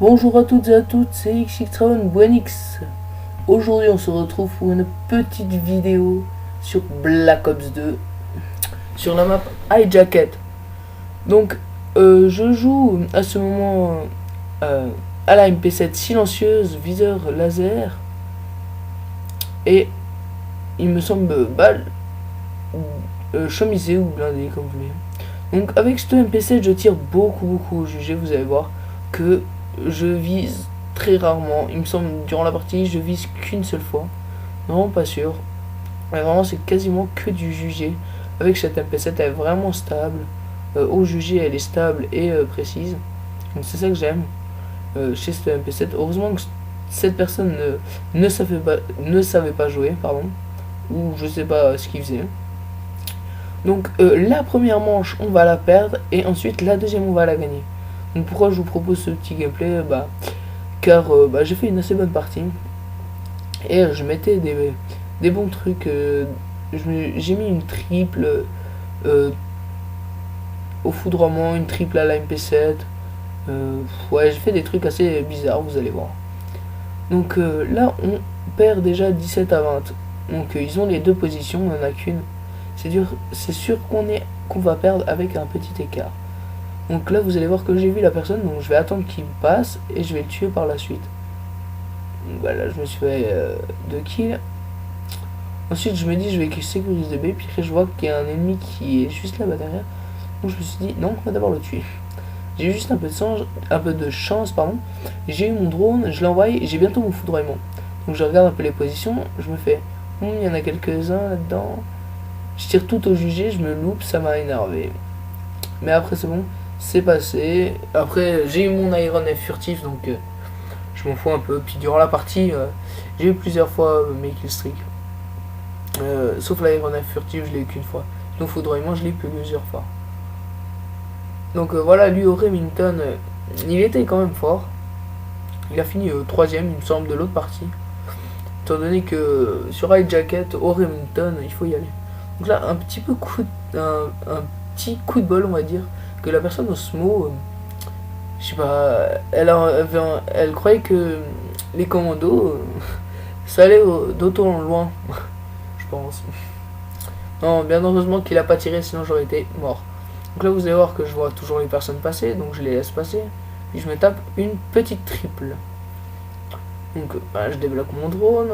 Bonjour à toutes et à tous, c'est XX Buenix. Aujourd'hui on se retrouve pour une petite vidéo sur Black Ops 2, sur la map Hijacket. Donc je joue à ce moment à la MP7 silencieuse, viseur laser, et il me semble balle chemisée ou blindée comme vous voulez. Donc avec ce MP7 je tire beaucoup au jugé, vous allez voir que je vise très rarement. Il me semble durant la partie je vise qu'une seule fois. Vraiment pas sûr. Mais vraiment c'est quasiment que du jugé. Avec cette MP7 elle est vraiment stable. Au jugé elle est stable et précise. Donc c'est ça que j'aime chez cette MP7. Heureusement que cette personne ne savait pas jouer, pardon. Ou je sais pas ce qu'il faisait. Donc la première manche on va la perdre et ensuite la deuxième on va la gagner. Donc pourquoi je vous propose ce petit gameplay, car j'ai fait une assez bonne partie et je mettais des bons trucs. J'ai mis une triple au foudroiement, une triple à la MP7. Ouais, j'ai fait des trucs assez bizarres, vous allez voir. Donc là on perd déjà 17 à 20. Donc ils ont les deux positions, on en a qu'une. C'est sûr qu'on va perdre avec un petit écart. Donc là vous allez voir que j'ai vu la personne, donc je vais attendre qu'il passe et je vais le tuer par la suite. Donc voilà, je me suis fait 2 kills. Ensuite je me dis je vais sécuriser B, puis après je vois qu'il y a un ennemi qui est juste là-bas derrière. Donc je me suis dit non, on va d'abord le tuer. J'ai eu juste un peu de chance, pardon. J'ai eu mon drone, je l'ai envoyé et j'ai bientôt mon foudroiement. Donc je regarde un peu les positions, je me fais il y en a quelques-uns là-dedans. Je tire tout au jugé, je me loupe, ça m'a énervé. Mais après c'est bon, c'est passé. Après j'ai eu mon Iron F furtif, donc je m'en fous un peu. Puis durant la partie, j'ai eu plusieurs fois mes killstreaks. Sauf l'Iron F furtif, je l'ai eu qu'une fois. Donc foudroiement, je l'ai eu plusieurs fois. Donc voilà, lui au Remington, il était quand même fort. Il a fini 3ème, il me semble, de l'autre partie. Étant donné que sur Hijacket, au Remington, il faut y aller. Donc là, un petit coup de bol, on va dire, que la personne au SMO, je sais pas, elle croyait que les commandos, ça allait d'autant loin, je pense. Non, bien heureusement qu'il a pas tiré, sinon j'aurais été mort. Donc là, vous allez voir que je vois toujours les personnes passer, donc je les laisse passer. Puis je me tape une petite triple. Donc je débloque mon drone.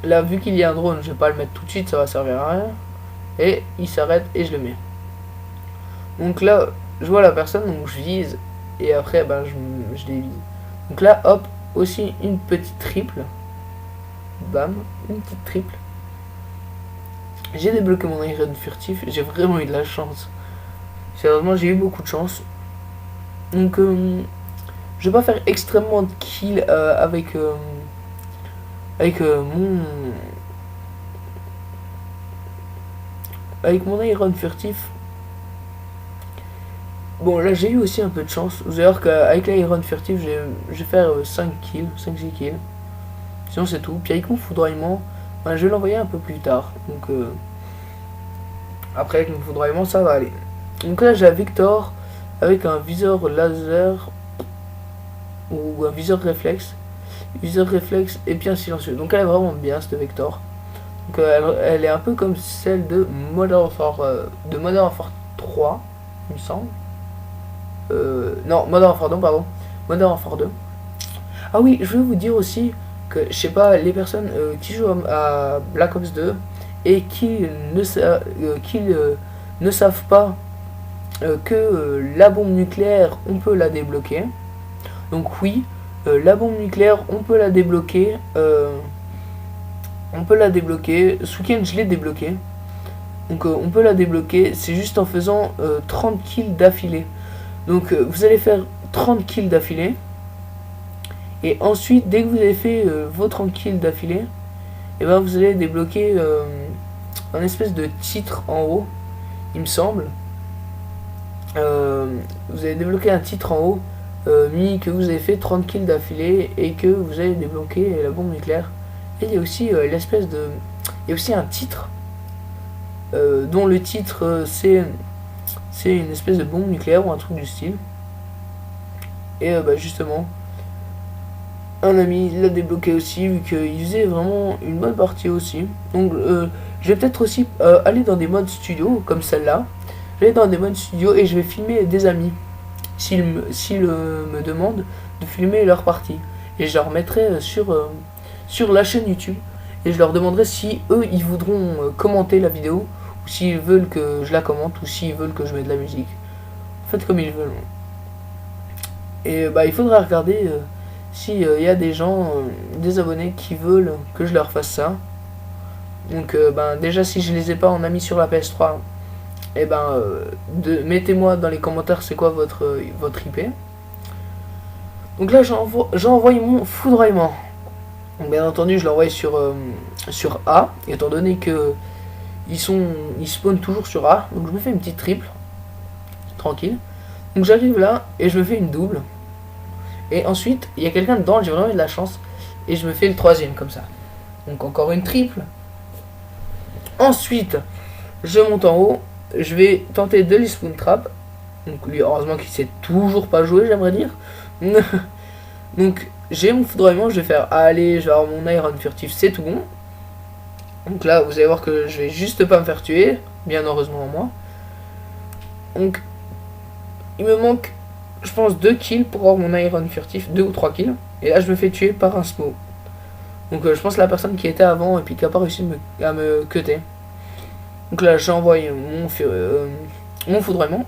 Là, vu qu'il y a un drone, je vais pas le mettre tout de suite, ça va servir à rien. Et il s'arrête et je le mets. Donc là, je vois la personne, donc je vise. Et après, je les vise. Donc là, hop, aussi une petite triple. Bam, une petite triple. J'ai débloqué mon Iron furtif, j'ai vraiment eu de la chance. Sérieusement, j'ai eu beaucoup de chance. Donc, je vais pas faire extrêmement de kills avec mon Iron furtif. Bon, là j'ai eu aussi un peu de chance. Vous allez voir qu'avec l'Iron furtif, je vais faire 5 kills, 5-6 kills. Sinon c'est tout. Puis avec mon foudroiement, je vais l'envoyer un peu plus tard. Donc après avec mon foudroiement ça va aller. Donc là j'ai un Victor avec un viseur laser ou un viseur réflexe. Viseur réflexe et bien silencieux. Donc elle est vraiment bien cette Victor. Donc elle est un peu comme celle de Modern Warfare 3, il me semble. Non, Modern Warfare 2, pardon. Modern Warfare 2. Ah oui, je veux vous dire aussi que, je sais pas, les personnes qui jouent à Black Ops 2 et qui ne savent pas que la bombe nucléaire, on peut la débloquer. Donc oui, la bombe nucléaire, on peut la débloquer. Ce week-end, je l'ai débloqué. Donc on peut la débloquer, c'est juste en faisant 30 kills d'affilée. Donc vous allez faire 30 kills d'affilée. Et ensuite, dès que vous avez fait vos 30 kills d'affilée, et vous allez débloquer un espèce de titre en haut, il me semble. Vous allez débloquer un titre en haut, mis que vous avez fait 30 kills d'affilée et que vous allez débloquer la bombe nucléaire. Et il y a aussi il y a aussi un titre dont le titre c'est une espèce de bombe nucléaire ou un truc du style. Et bah, justement, un ami l'a débloqué aussi, vu qu'il faisait vraiment une bonne partie aussi. Donc je vais peut-être aussi aller dans des modes studio, comme celle-là. Je vais aller dans des modes studio et je vais filmer des amis, s'ils me demandent de filmer leur partie. Et je leur mettrai sur la chaîne YouTube. Et je leur demanderai si eux, ils voudront commenter la vidéo, ou s'ils veulent que je la commente, ou s'ils veulent que je mette de la musique. Faites comme ils veulent. Et bah, il faudra regarder s'il y a des gens, des abonnés qui veulent que je leur fasse ça. Donc ben, déjà, si je les ai pas en ami sur la PS3, et ben mettez-moi dans les commentaires c'est quoi votre IP. Donc là j'ai envoyé mon foudroiement. Donc bien entendu je l'ai envoyé sur A, étant donné que ils spawnent toujours sur A. Donc je me fais une petite triple, tranquille. Donc j'arrive là et je me fais une double. Et ensuite il y a quelqu'un dedans, j'ai vraiment eu de la chance. Et je me fais le troisième comme ça. Donc encore une triple. Ensuite je monte en haut. Je vais tenter de les spawn trap. Donc lui heureusement qu'il sait toujours pas jouer, j'aimerais dire. Donc j'ai mon foudroiement, je vais faire allez, je vais avoir mon iron furtif, c'est tout bon. Donc là vous allez voir que je vais juste pas me faire tuer, bien heureusement moi. Donc il me manque je pense 2 kills pour avoir mon iron furtif, 2 ou 3 kills. Et là je me fais tuer par un smoke. Donc je pense la personne qui était avant et puis qui a pas réussi à me cutter. Donc là j'ai envoyé mon foudroiement.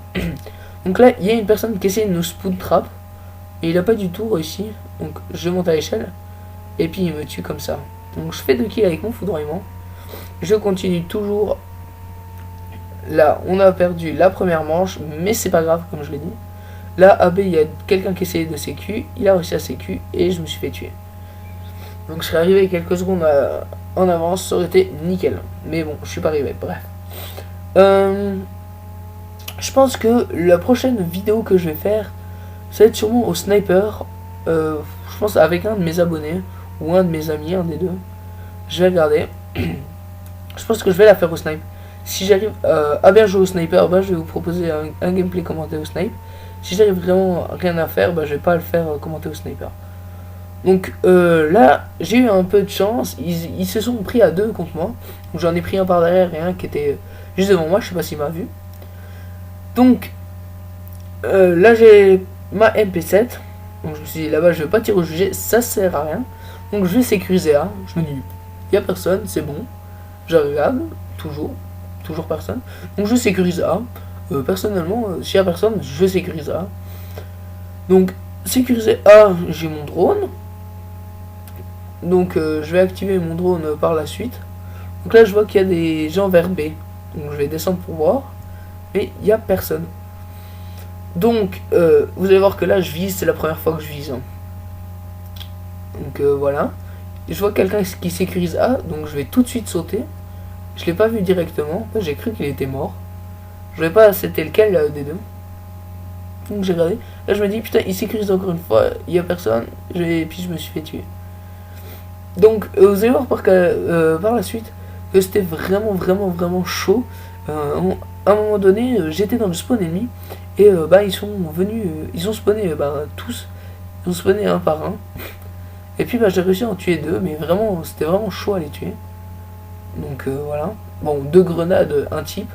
Donc là il y a une personne qui essaie de nous spawn trap. Et il a pas du tout réussi. Donc je monte à l'échelle. Et puis il me tue comme ça. Donc je fais 2 kills avec mon foudroiement. Je continue toujours. Là on a perdu la première manche. Mais c'est pas grave comme je l'ai dit. Là AB il y a quelqu'un qui essayait de sécu. Il a réussi à sécu. Et je me suis fait tuer. Donc je serais arrivé quelques secondes en avance. Ça aurait été nickel. Mais bon je suis pas arrivé. Bref. Je pense que la prochaine vidéo que je vais faire, ça va être sûrement au sniper. Je pense avec un de mes abonnés ou un de mes amis, un des deux. Je vais regarder. Je pense que je vais la faire au snipe. Si j'arrive à bien jouer au sniper, bah, je vais vous proposer un gameplay commenté au snipe. Si j'arrive vraiment rien à faire, bah, je vais pas le faire commenter au sniper. Donc là, j'ai eu un peu de chance. Ils se sont pris à deux contre moi. J'en ai pris un par derrière et un qui était juste devant moi. Je sais pas s'il m'a vu. Donc là, j'ai ma MP7. Donc je me suis dit là-bas, je vais pas tirer au jugé. Ça sert à rien. Donc je vais sécuriser A. Je me dis, il y a personne, c'est bon. Je regarde, toujours personne. Donc je sécurise A. Personnellement, s'il y a personne, je sécurise A. Donc sécuriser A, j'ai mon drone. Donc je vais activer mon drone par la suite. Donc là je vois qu'il y a des gens vers B. Donc je vais descendre pour voir. Mais il n'y a personne. Donc vous allez voir que là je vise, c'est la première fois que je vise. Donc voilà. Je vois quelqu'un qui sécurise A, donc je vais tout de suite sauter. Je l'ai pas vu directement, j'ai cru qu'il était mort. Je ne savais pas c'était lequel des deux. Donc j'ai regardé. Là je me dis putain il sécurise encore une fois, il n'y a personne. Et puis je me suis fait tuer. Donc vous allez voir par la suite que c'était vraiment chaud. À un moment donné j'étais dans le spawn ennemi. Et bah ils sont venus, ils ont spawné tous. Ils ont spawné un par un. Et puis bah j'ai réussi à en tuer deux, mais vraiment c'était vraiment chaud à les tuer. Donc voilà. Bon, 2 grenades, un type.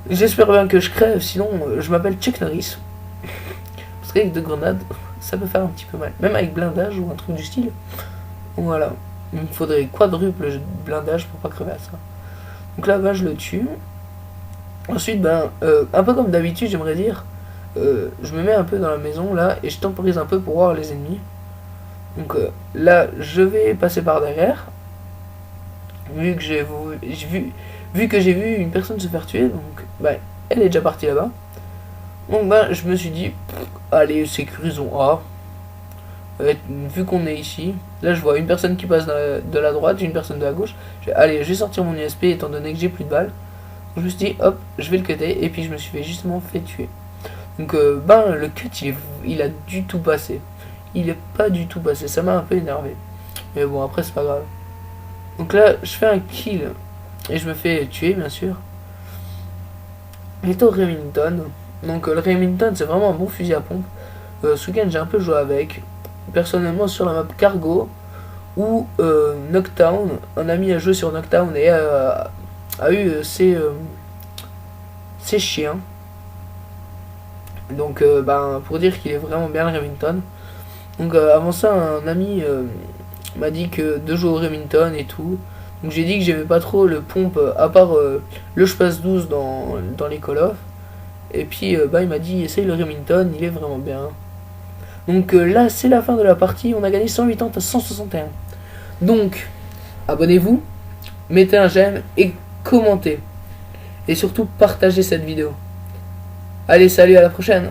J'espère bien que je crève, sinon je m'appelle Chuck Norris. Parce qu'avec 2 grenades, ça peut faire un petit peu mal. Même avec blindage ou un truc du style. Voilà. Il me faudrait quadruple blindage pour pas crever à ça. Donc là, bah, je le tue. Ensuite, ben, un peu comme d'habitude, j'aimerais dire, je me mets un peu dans la maison là et je temporise un peu pour voir les ennemis. Donc là, je vais passer par derrière. Vu que j'ai vu une personne se faire tuer, donc bah, elle est déjà partie là-bas. Donc bah, je me suis dit, allez, sécurisons A. Vu qu'on est ici, là je vois une personne qui passe de la droite, une personne de la gauche. Allez, je vais sortir mon USP étant donné que j'ai plus de balles. Donc, je me suis dit, hop, je vais le cutter et puis je me suis justement fait tuer. Donc ben le cut il a du tout passé. Il est pas du tout passé, ça m'a un peu énervé. Mais bon après c'est pas grave. Donc là je fais un kill et je me fais tuer bien sûr. Il est au Remington. Donc le Remington c'est vraiment un bon fusil à pompe. Ce week-end j'ai un peu joué avec. Personnellement sur la map Cargo, où Knockdown, un ami a joué sur Knockdown et a eu ses chiens. Donc ben, pour dire qu'il est vraiment bien le Remington. Donc avant ça, un ami m'a dit que de jouer au Remington et tout. Donc j'ai dit que j'aimais pas trop le pompe, à part le je passe 12 dans les Call of. Et puis bah, il m'a dit essaye le Remington, il est vraiment bien. Donc là c'est la fin de la partie, on a gagné 180 à 161. Donc abonnez-vous, mettez un j'aime et commentez. Et surtout partagez cette vidéo. Allez, salut, à la prochaine.